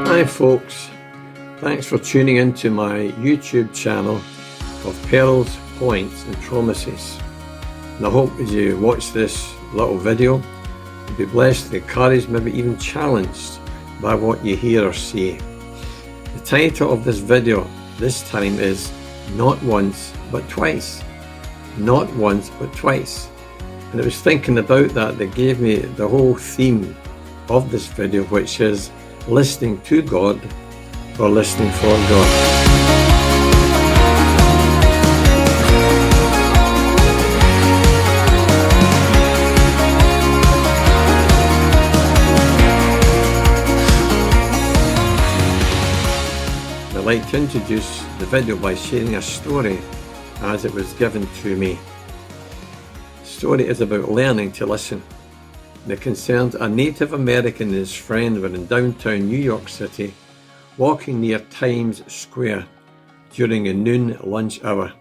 Hi folks, thanks for tuning into my YouTube channel of Pearls, Points and Promises. And I hope as you watch this little video, you'll be blessed, encouraged, maybe even challenged by what you hear or see. The title of this video this time is Not Once But Twice. Not once but twice. And I was thinking about that gave me the whole theme of this video, which is listening to God or listening for God. I'd like to introduce the video by sharing a story as it was given to me. The story is about learning to listen. It concerns a Native American and his friend were in downtown New York City, walking near Times Square during a noon lunch hour.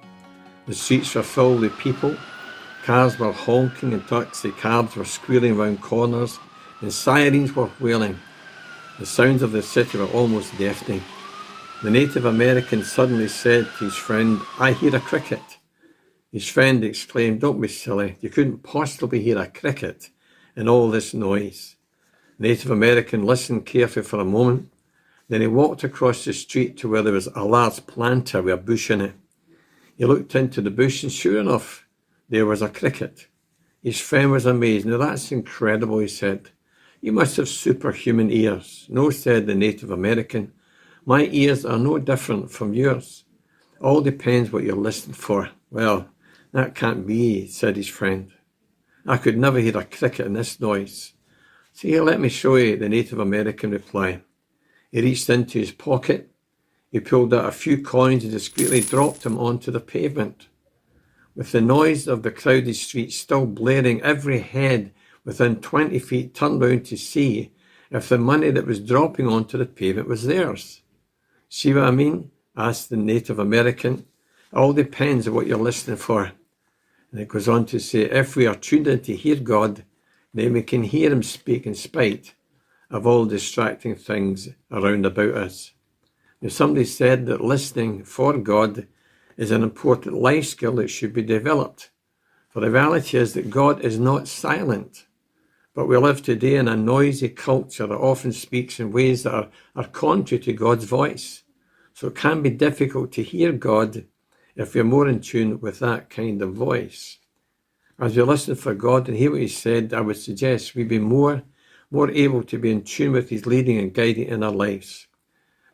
The streets were filled with people, cars were honking and taxi cabs were squealing round corners, and sirens were wailing. The sounds of the city were almost deafening. The Native American suddenly said to his friend, "I hear a cricket." His friend exclaimed, "Don't be silly, you couldn't possibly hear a cricket in all this noise." The Native American listened carefully for a moment. Then he walked across the street to where there was a large planter with a bush in it. He looked into the bush and sure enough, there was a cricket. His friend was amazed. "Now that's incredible," he said. "You must have superhuman ears." "No," said the Native American. "My ears are no different from yours. All depends what you're listening for." "Well, that can't be," said his friend. "I could never hear a cricket in this noise." "So here, let me show you," the Native American replied. He reached into his pocket. He pulled out a few coins and discreetly dropped them onto the pavement. With the noise of the crowded street still blaring, every head within 20 feet turned round to see if the money that was dropping onto the pavement was theirs. "See what I mean?" asked the Native American. "It all depends on what you're listening for." And it goes on to say, if we are tuned in to hear God, then we can hear him speak in spite of all distracting things around about us. Now, somebody said that listening for God is an important life skill that should be developed. For the reality is that God is not silent, but we live today in a noisy culture that often speaks in ways that are contrary to God's voice. So it can be difficult to hear God if we're more in tune with that kind of voice. As we listen for God and hear what he said, I would suggest we be more able to be in tune with his leading and guiding in our lives.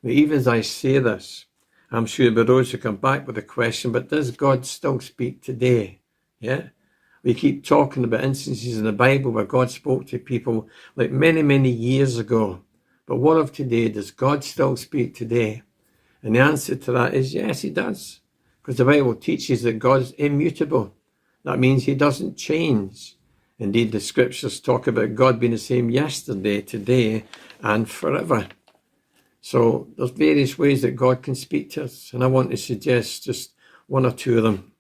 Now, even as I say this, I'm sure there are those who come back with the question, but does God still speak today? Yeah? We keep talking about instances in the Bible where God spoke to people like many, many years ago. But what of today? Does God still speak today? And the answer to that is yes, he does. Because the Bible teaches that God is immutable. That means he doesn't change. Indeed, the scriptures talk about God being the same yesterday, today, and forever. So there's various ways that God can speak to us. And I want to suggest just one or two of them.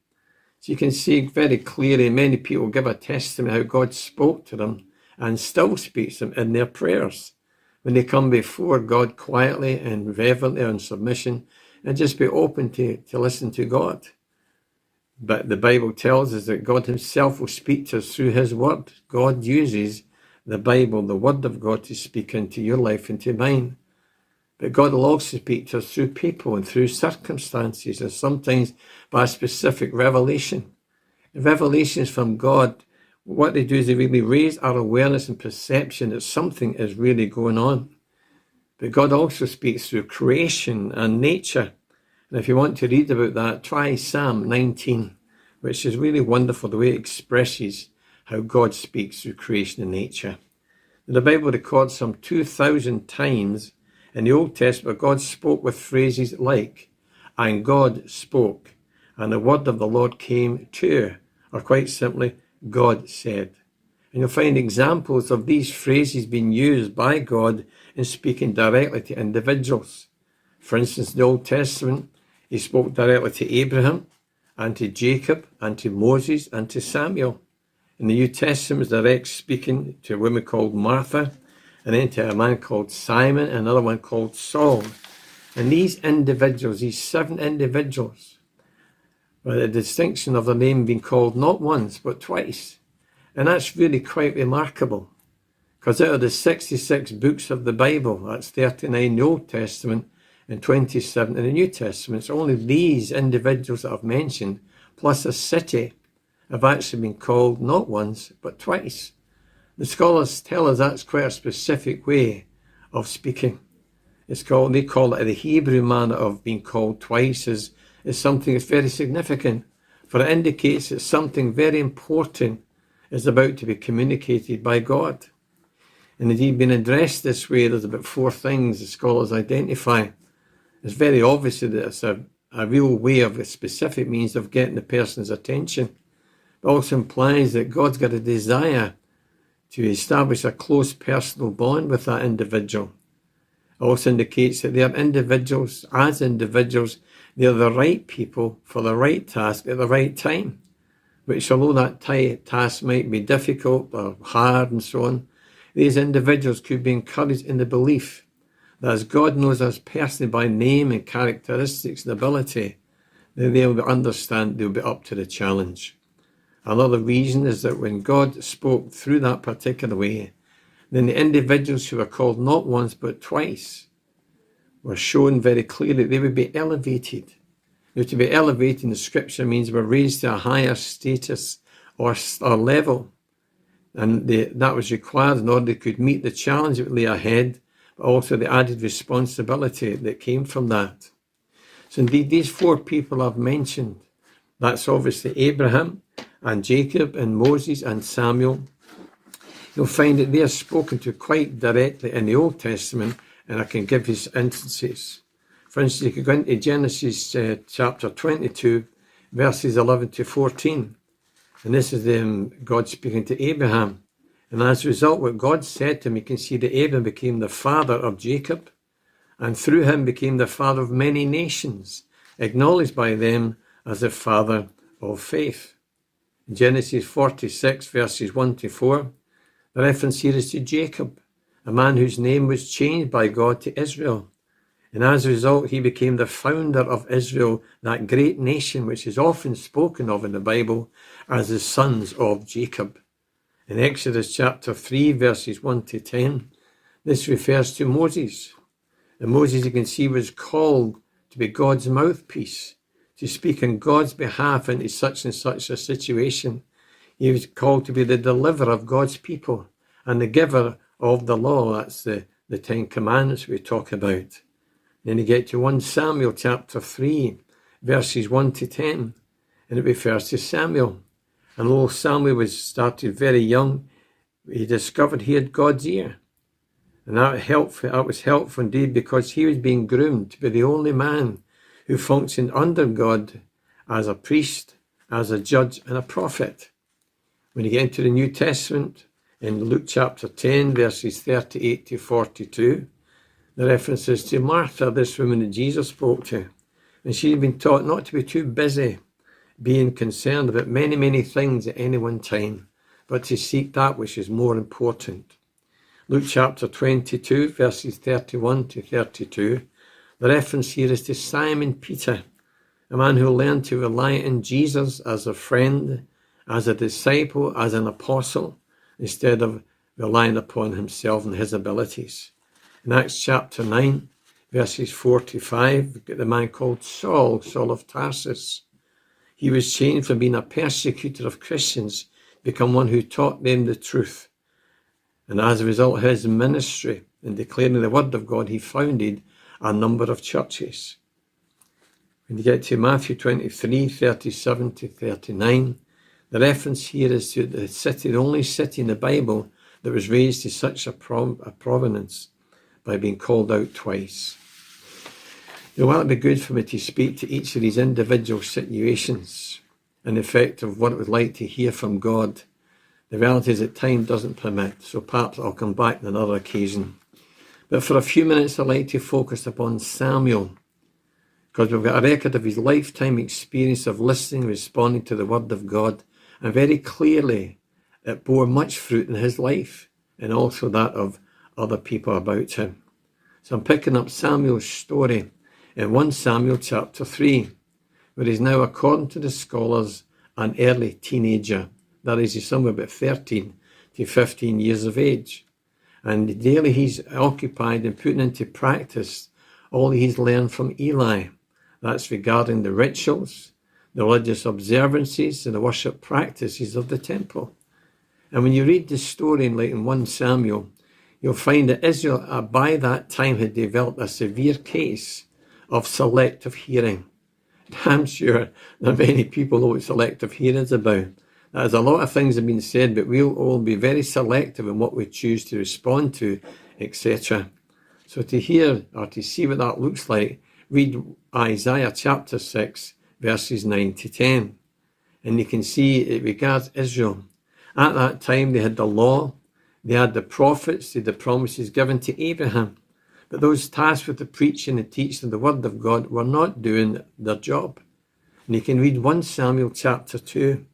So you can see very clearly many people give a testimony how God spoke to them and still speaks to them in their prayers. When they come before God quietly and reverently in submission, and just be open to listen to God. But the Bible tells us that God himself will speak to us through his word. God uses the Bible, the word of God, to speak into your life and to mine. But God will also speak to us through people and through circumstances, and sometimes by a specific revelation. The revelations from God, what they do is they really raise our awareness and perception that something is really going on. But God also speaks through creation and nature. And if you want to read about that, try Psalm 19, which is really wonderful the way it expresses how God speaks through creation and nature. And the Bible records some 2,000 times in the Old Testament God spoke with phrases like, "And God spoke, and the word of the Lord came to," or quite simply, "God said." And you'll find examples of these phrases being used by God in speaking directly to individuals. For instance, in the Old Testament, he spoke directly to Abraham and to Jacob and to Moses and to Samuel. In the New Testament, direct speaking to a woman called Martha and then to a man called Simon, and another one called Saul. And these individuals, these 7 individuals, with the distinction of their name being called not once but twice. And that's really quite remarkable, because out of the 66 books of the Bible, that's 39 in the Old Testament and 27 in the New Testament, it's only these individuals that I've mentioned, plus a city, have actually been called not once but twice. The scholars tell us that's quite a specific way of speaking. They call it the Hebrew manner of being called twice is something that's very significant, for it indicates that something very important is about to be communicated by God. And indeed, being addressed this way, there's about 4 things the scholars identify. It's very obvious that it's a real way of a specific means of getting the person's attention. It also implies that God's got a desire to establish a close personal bond with that individual. It also indicates that they are individuals. As individuals, they're the right people for the right task at the right time, which, although that task might be difficult or hard and so on, these individuals could be encouraged in the belief that as God knows us personally by name and characteristics and ability, then they'll understand they'll be up to the challenge. Another reason is that when God spoke through that particular way, then the individuals who were called not once but twice were shown very clearly they would be elevated. Now, to be elevated in the scripture means we're raised to a higher status or level. And that was required in order they could meet the challenge that lay ahead, but also the added responsibility that came from that. So indeed, these 4 people I've mentioned, that's obviously Abraham and Jacob and Moses and Samuel. You'll find that they are spoken to quite directly in the Old Testament, and I can give you instances. For instance, you could go into Genesis chapter 22, verses 11 to 14. And this is God speaking to Abraham. And as a result, what God said to him, you can see that Abraham became the father of Jacob, and through him became the father of many nations, acknowledged by them as the father of faith. In Genesis 46, verses 1 to 4, the reference here is to Jacob, a man whose name was changed by God to Israel. And as a result, he became the founder of Israel, that great nation which is often spoken of in the Bible as the sons of Jacob. In Exodus chapter 3, verses 1 to 10, this refers to Moses. And Moses, you can see, was called to be God's mouthpiece, to speak on God's behalf into such and such a situation. He was called to be the deliverer of God's people and the giver of the law. That's the 10 Commandments we talk about. Then you get to 1 Samuel chapter 3, verses 1 to 10, and it refers to Samuel. And although Samuel was started very young, he discovered he had God's ear. And that was helpful indeed, because he was being groomed to be the only man who functioned under God as a priest, as a judge, and a prophet. When you get into the New Testament, in Luke chapter 10, verses 38 to 42, the references to Martha, this woman that Jesus spoke to. And she had been taught not to be too busy being concerned about many, many things at any one time, but to seek that which is more important. Luke chapter 22, verses 31 to 32, the reference here is to Simon Peter, a man who learned to rely on Jesus as a friend, as a disciple, as an apostle, instead of relying upon himself and his abilities. In Acts chapter 9, verses 4 to 5, we've got the man called Saul, Saul of Tarsus. He was changed from being a persecutor of Christians to become one who taught them the truth. And as a result of his ministry in declaring the word of God, he founded a number of churches. When you get to Matthew 23, 37 to 39, the reference here is to the city, the only city in the Bible that was raised to such a provenance by being called out twice. Now, while it'd be good for me to speak to each of these individual situations and the effect of what it was like to hear from God, the reality is that time doesn't permit, so perhaps I'll come back on another occasion. But for a few minutes, I'd like to focus upon Samuel, because we've got a record of his lifetime experience of listening, responding to the word of God, and very clearly it bore much fruit in his life, and also that of other people about him. So I'm picking up Samuel's story in 1 Samuel chapter 3, where he's now, according to the scholars, an early teenager. That is, he's somewhere about 13 to 15 years of age. And daily he's occupied in putting into practice all he's learned from Eli. That's regarding the rituals, the religious observances, and the worship practices of the temple. And when you read the story in 1 Samuel, you'll find that Israel by that time had developed a severe case of selective hearing. I'm sure that many people know what selective hearing is about. There's a lot of things have been said, but we'll all be very selective in what we choose to respond to, etc. So to hear or to see what that looks like, read Isaiah chapter 6, verses 9 to 10. And you can see it regards Israel. At that time they had the law, they had the prophets, they had the promises given to Abraham. But those tasked with the preaching and teaching of the word of God were not doing their job. And you can read 1 Samuel chapter 2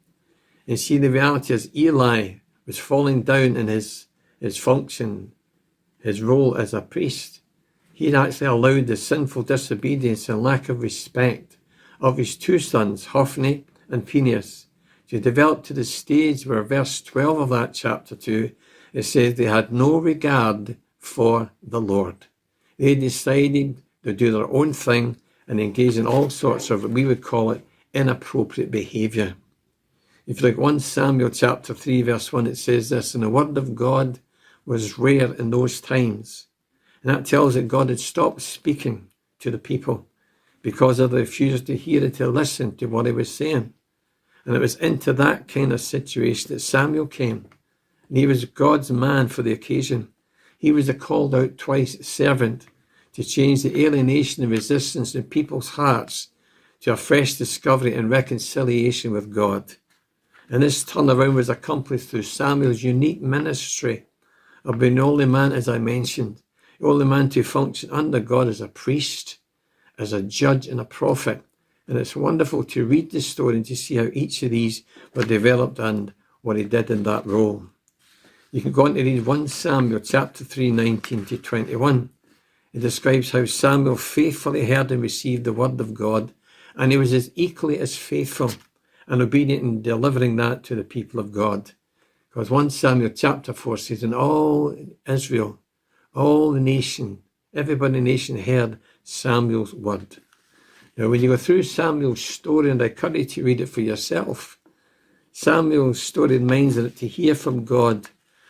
and see the reality as Eli was falling down in his function, his role as a priest. He had actually allowed the sinful disobedience and lack of respect of his two sons, Hophni and Phinehas, to develop to the stage where verse 12 of that chapter 2, it says they had no regard for the Lord. They decided to do their own thing and engage in all sorts of, we would call it, inappropriate behaviour. If you look at 1 Samuel chapter 3 verse 1, it says this, and the word of God was rare in those times. And that tells that God had stopped speaking to the people because of the refusal to hear and to listen to what he was saying. And it was into that kind of situation that Samuel came. And he was God's man for the occasion. He was a called out twice servant to change the alienation and resistance in people's hearts to a fresh discovery and reconciliation with God. And this turnaround was accomplished through Samuel's unique ministry of being the only man, as I mentioned, the only man to function under God as a priest, as a judge and a prophet. And it's wonderful to read this story and to see how each of these were developed and what he did in that role. You can go on to read 1 Samuel chapter 3, 19 to 21. It describes how Samuel faithfully heard and received the word of God, and he was as equally as faithful and obedient in delivering that to the people of God. Because 1 Samuel chapter 4 says, and all Israel, all the nation, everybody in the nation heard Samuel's word. Now, when you go through Samuel's story, and I encourage you to read it for yourself, Samuel's story reminds us that to hear from God,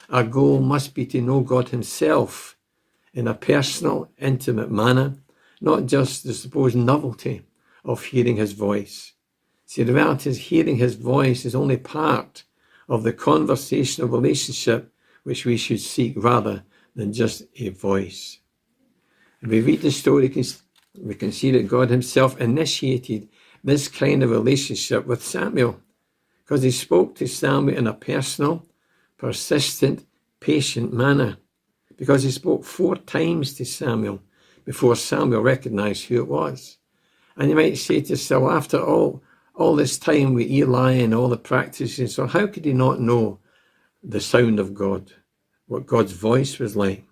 our goal must be to know God himself in a personal, intimate manner, not just the supposed novelty of hearing his voice. See, the reality is hearing his voice is only part of the conversational relationship which we should seek rather than just a voice. If we read the story, we can see that God himself initiated this kind of relationship with Samuel, because he spoke to Samuel in a personal, persistent, patient manner, because he spoke 4 times to Samuel before Samuel recognized who it was. And you might say to yourself, after all this time with Eli and all the practices, so how could he not know the sound of God, what God's voice was like?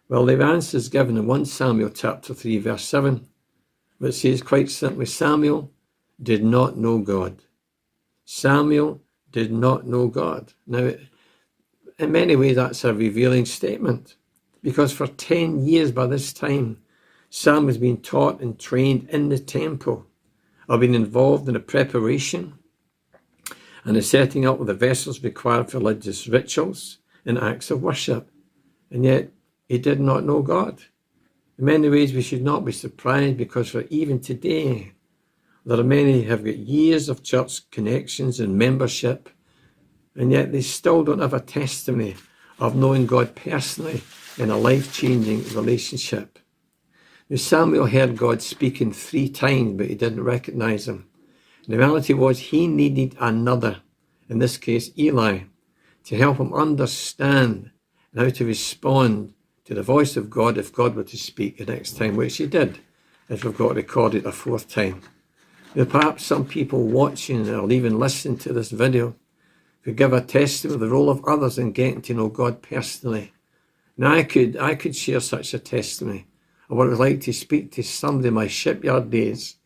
Well, the answer is given in 1 Samuel chapter 3 verse 7, which says quite simply, Samuel did not know God. Samuel did not know God. Now, in many ways, that's a revealing statement, because for 10 years by this time, Sam has been taught and trained in the temple, or been involved in the preparation and the setting up of the vessels required for religious rituals and acts of worship. And yet, he did not know God. In many ways, we should not be surprised, because for even today, there are many who have got years of church connections and membership, and yet they still don't have a testimony of knowing God personally in a life-changing relationship. Now, Samuel heard God speaking 3 times, but he didn't recognize him. And the reality was he needed another, in this case Eli, to help him understand and how to respond to the voice of God if God were to speak the next time, which he did, as we've got recorded a 4th time. Now, perhaps some people watching or even listening to this video could give a testimony of the role of others in getting to know God personally. And I could share such a testimony of what it was like to speak to somebody in my shipyard days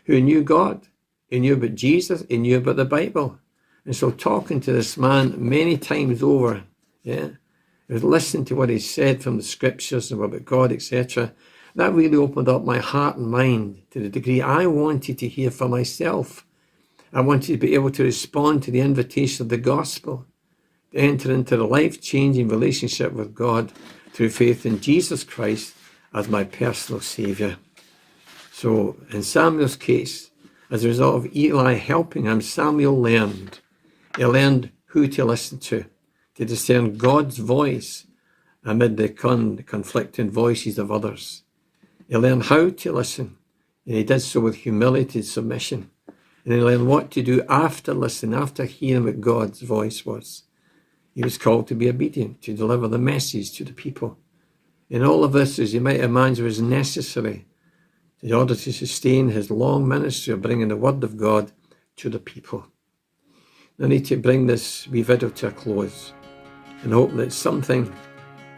who knew God, who knew about Jesus, who knew about the Bible. And so talking to this man many times over, I was listening to what he said from the scriptures and about God, etc. That really opened up my heart and mind to the degree I wanted to hear for myself. I wanted to be able to respond to the invitation of the gospel, to enter into the life-changing relationship with God through faith in Jesus Christ as my personal Saviour. So in Samuel's case, as a result of Eli helping him, Samuel learned. He learned who to listen to discern God's voice amid the conflicting voices of others. He learned how to listen, and he did so with humility and submission. And he learned what to do after listening, after hearing what God's voice was. He was called to be obedient, to deliver the message to the people. And all of this, as you might imagine, was necessary in order to sustain his long ministry of bringing the word of God to the people. I need to bring this wee video to a close and hope that something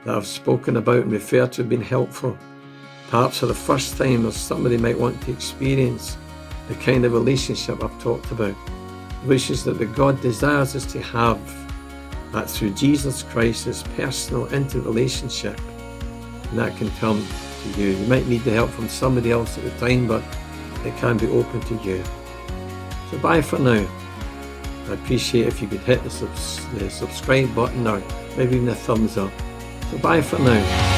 that I've spoken about and referred to has been helpful. Perhaps for the first time, or somebody might want to experience the kind of relationship I've talked about, the relationship that God desires us to have, that through Jesus Christ, his personal, intimate relationship, and that can come to you. You might need the help from somebody else at the time, but it can be open to you. So bye for now. I appreciate if you could hit the subscribe button or maybe even a thumbs up. So bye for now.